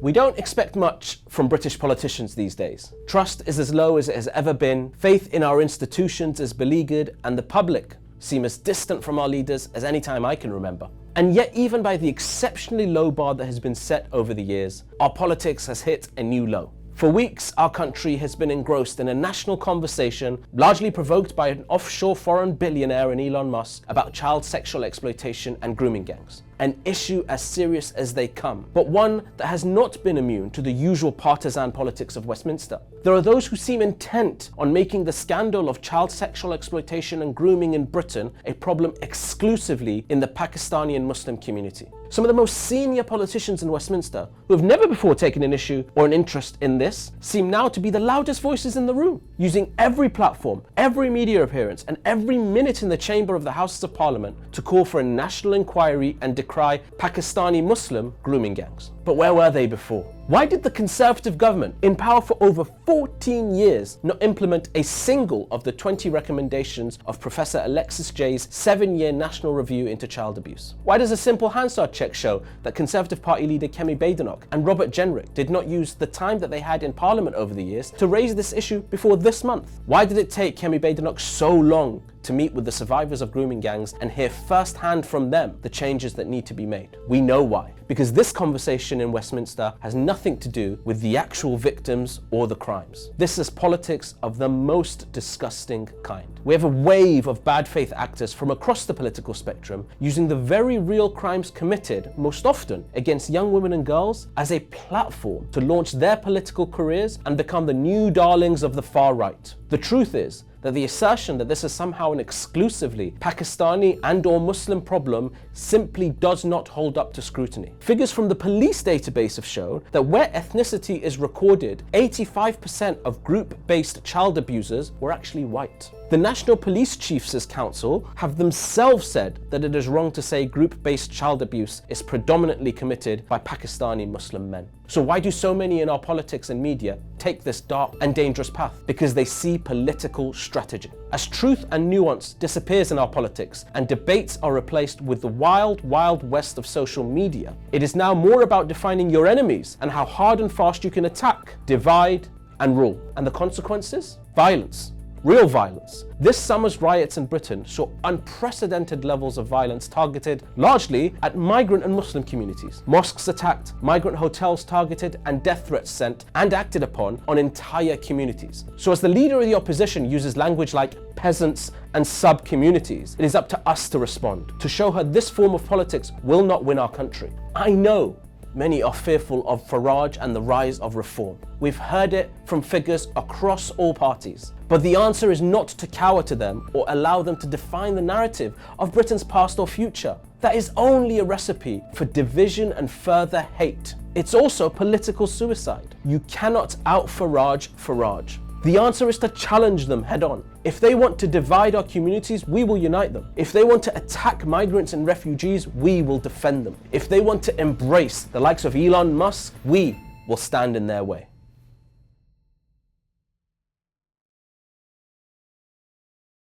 We don't expect much from British politicians these days. Trust is as low as it has ever been, faith in our institutions is beleaguered, and the public seem as distant from our leaders as any time I can remember. And yet, even by the exceptionally low bar that has been set over the years, our politics has hit a new low. For weeks, our country has been engrossed in a national conversation, largely provoked by an offshore foreign billionaire in Elon Musk, about child sexual exploitation and grooming gangs. An issue as serious as they come, but one that has not been immune to the usual partisan politics of Westminster. There are those who seem intent on making the scandal of child sexual exploitation and grooming in Britain a problem exclusively in the Pakistani and Muslim community. Some of the most senior politicians in Westminster, who have never before taken an issue or an interest in this, seem now to be the loudest voices in the room, using every platform, every media appearance, and every minute in the chamber of the Houses of Parliament to call for a national inquiry and decry Pakistani Muslim grooming gangs. But where were they before? Why did the Conservative government, in power for over 14 years, not implement a single of the 20 recommendations of Professor Alexis Jay's 7-year national review into child abuse? Why does a simple Hansard check show that Conservative Party leader Kemi Badenoch and Robert Jenrick did not use the time that they had in Parliament over the years to raise this issue before this month? Why did it take Kemi Badenoch so long to meet with the survivors of grooming gangs and hear firsthand from them the changes that need to be made? We know why. Because this conversation in Westminster has nothing to do with the actual victims or the crimes. This is politics of the most disgusting kind. We have a wave of bad faith actors from across the political spectrum using the very real crimes committed, most often against young women and girls, as a platform to launch their political careers and become the new darlings of the far right. The truth is that the assertion that this is somehow an exclusively Pakistani and/or Muslim problem simply does not hold up to scrutiny. Figures from the police database have shown that where ethnicity is recorded, 85% of group-based child abusers were actually white. The National Police Chiefs' Council have themselves said that it is wrong to say group-based child abuse is predominantly committed by Pakistani Muslim men. So why do so many in our politics and media take this dark and dangerous path? Because they see political strategy. As truth and nuance disappears in our politics and debates are replaced with the wild, wild west of social media, it is now more about defining your enemies and how hard and fast you can attack, divide, and rule. And the consequences? Violence. Real violence. This summer's riots in Britain saw unprecedented levels of violence targeted largely at migrant and Muslim communities. Mosques attacked, migrant hotels targeted, and death threats sent and acted upon on entire communities. So as the leader of the opposition uses language like peasants and sub-communities, it is up to us to respond, to show her this form of politics will not win our country. I know many are fearful of Farage and the rise of reform. We've heard it from figures across all parties. But the answer is not to cower to them or allow them to define the narrative of Britain's past or future. That is only a recipe for division and further hate. It's also political suicide. You cannot out-Farage Farage. The answer is to challenge them head on. If they want to divide our communities, we will unite them. If they want to attack migrants and refugees, we will defend them. If they want to embrace the likes of Elon Musk, we will stand in their way.